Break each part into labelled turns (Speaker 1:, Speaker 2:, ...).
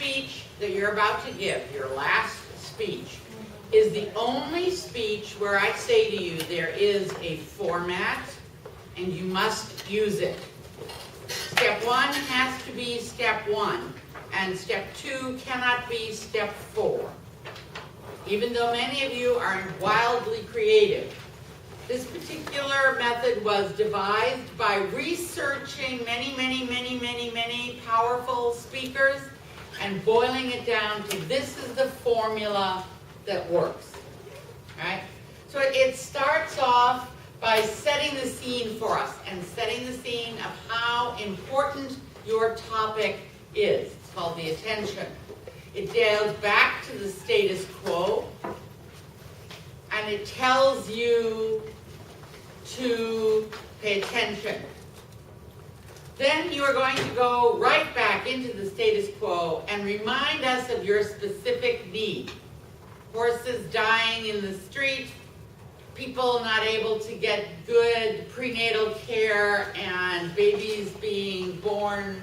Speaker 1: speech that you're about to give, your last speech, is the only speech where I say to you there is a format and you must use it. Step 1 has to be step 1, and step 2 cannot be step 4. Even though many of you are wildly creative, this particular method was devised by researching many powerful speakers and boiling it down to this is the formula that works. Right? So it starts off by setting the scene for us and setting the scene of how important your topic is. It's called the attention. It goes back to the status quo, and it tells you to pay attention. Then you are going to go right back into the status quo and remind us of your specific need. Horses dying in the street, people not able to get good prenatal care, and babies being born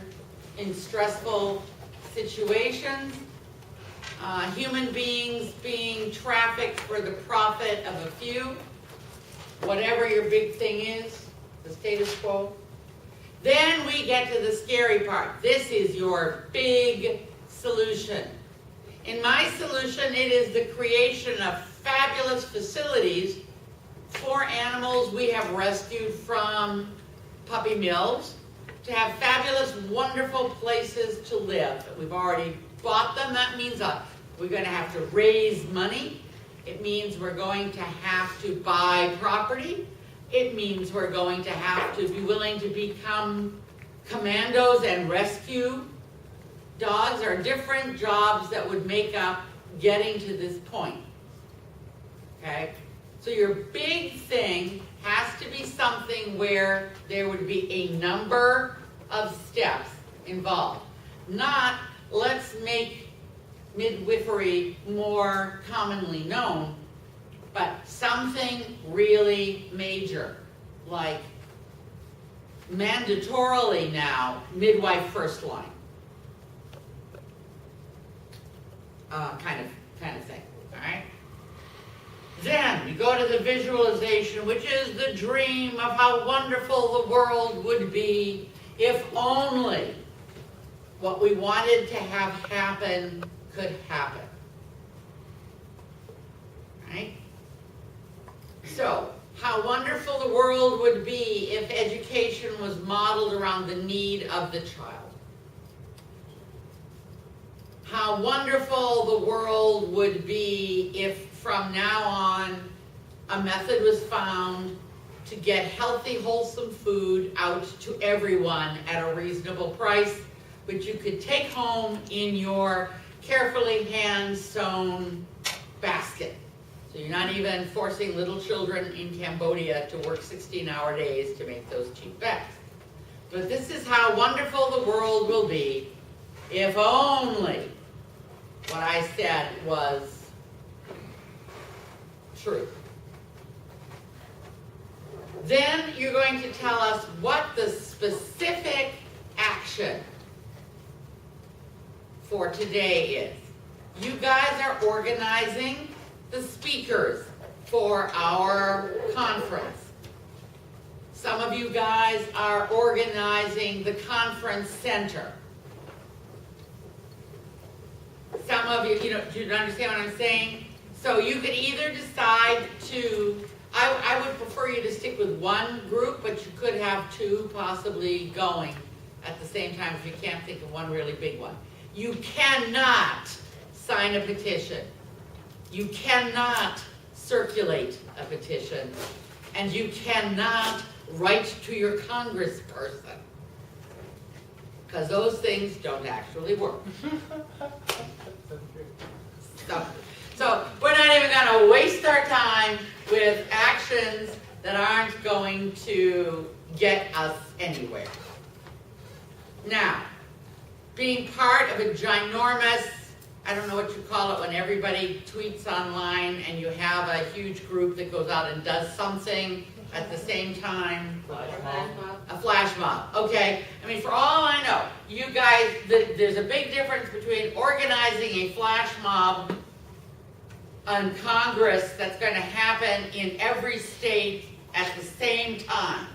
Speaker 1: in stressful situations. Human beings being trafficked for the profit of a few. Whatever your big thing is, the status quo. Then we get to the scary part. This is your big solution. In my solution, it is the creation of fabulous facilities for animals we have rescued from puppy mills, to have fabulous, wonderful places to live. We've already bought them. That means we're going to have to raise money. It means we're going to have to buy property. It means we're going to have to be willing to become commandos and rescue dogs, or different jobs that would make up getting to this point. Okay? So your big thing has to be something where there would be a number of steps involved. Not, let's make midwifery more commonly known, but something really major, like mandatorily now, midwife first line. Kind of thing, all right? Then we go to the visualization, which is the dream of how wonderful the world would be if only what we wanted to have happen could happen. Right? So, how wonderful the world would be if education was modeled around the need of the child. How wonderful the world would be if from now on a method was found to get healthy, wholesome food out to everyone at a reasonable price, which you could take home in your carefully hand-sewn basket. So you're not even forcing little children in Cambodia to work 16-hour days to make those cheap bags. But this is how wonderful the world will be if only what I said was true. Then you're going to tell us what the specific action for today is. You guys are organizing the speakers for our conference. Some of you guys are organizing the conference center. Some of you, do you understand what I'm saying? So you could either decide to, I would prefer you to stick with one group, but you could have two possibly going at the same time if you can't think of one really big one. You cannot sign a petition. You cannot circulate a petition. And you cannot write to your congressperson. Because those things don't actually work. So we're not even going to waste our time with actions that aren't going to get us anywhere. Now, being part of a ginormous, I don't know what you call it, when everybody tweets online and you have a huge group that goes out and does something at the same time?
Speaker 2: Flash mob.
Speaker 1: A flash mob, okay. I mean, for all I know, you guys, there's a big difference between organizing a flash mob on Congress that's going to happen in every state at the same time.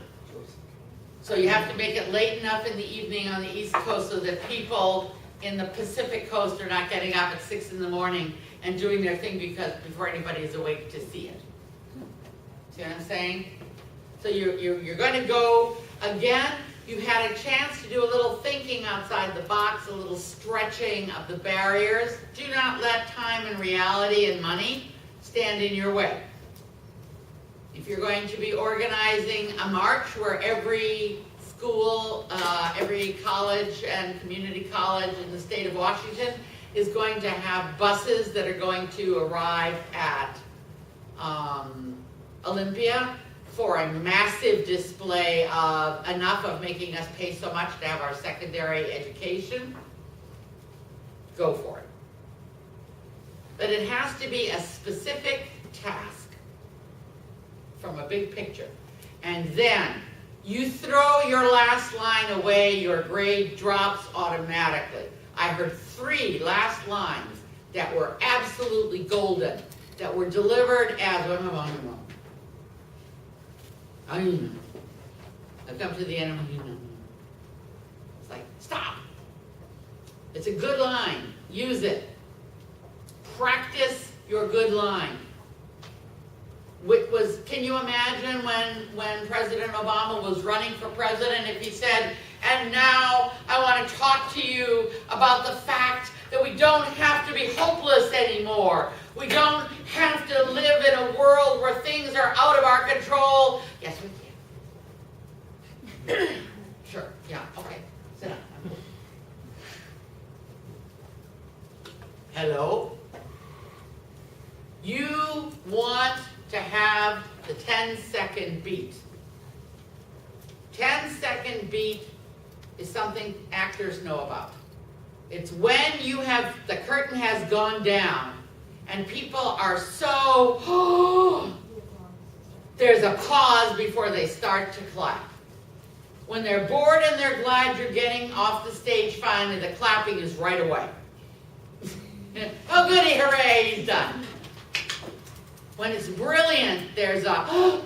Speaker 1: So you have to make it late enough in the evening on the East Coast so that people in the Pacific Coast are not getting up at 6 in the morning and doing their thing before anybody is awake to see it. See what I'm saying? So you're going to go, again, you had a chance to do a little thinking outside the box, a little stretching of the barriers. Do not let time and reality and money stand in your way. If you're going to be organizing a march where every school, every college and community college in the state of Washington is going to have buses that are going to arrive at Olympia for a massive display of enough of making us pay so much to have our secondary education, go for it. But it has to be a specific task from a big picture. And then you throw your last line away, your grade drops automatically. I heard 3 last lines that were absolutely golden, that were delivered as, I've come to the end of it's like, stop. It's a good line. Use it. Practice your good line. Can you imagine when President Obama was running for president, if he said, and now I want to talk to you about the fact that we don't have to be hopeless anymore. We don't have to live in a world where things are out of our control. Yes, we can. Sure, yeah, okay, sit down. Hello? You want to have the 10-second beat. 10-second beat is something actors know about. It's when the curtain has gone down and people are so, there's a pause before they start to clap. When they're bored and they're glad you're getting off the stage finally, the clapping is right away. Oh goody, hooray, he's done. When it's brilliant, there's a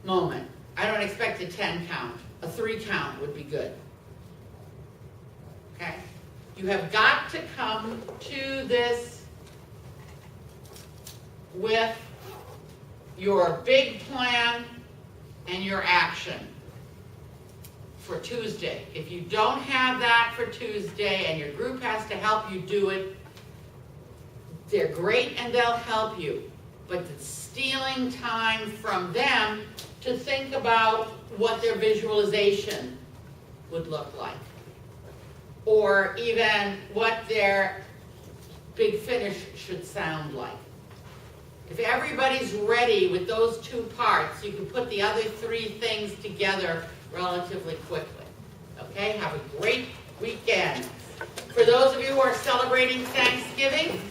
Speaker 1: moment. I don't expect a 10 count. A 3 count would be good. Okay? You have got to come to this with your big plan and your action for Tuesday. If you don't have that for Tuesday and your group has to help you do it, they're great and they'll help you. But it's stealing time from them to think about what their visualization would look like. Or even what their big finish should sound like. If everybody's ready with those 2 parts, you can put the other 3 things together relatively quickly. Okay, have a great weekend. For those of you who are celebrating Thanksgiving,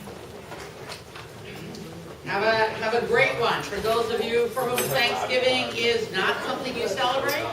Speaker 1: have a great one. For those of you for whom Thanksgiving is not something you celebrate,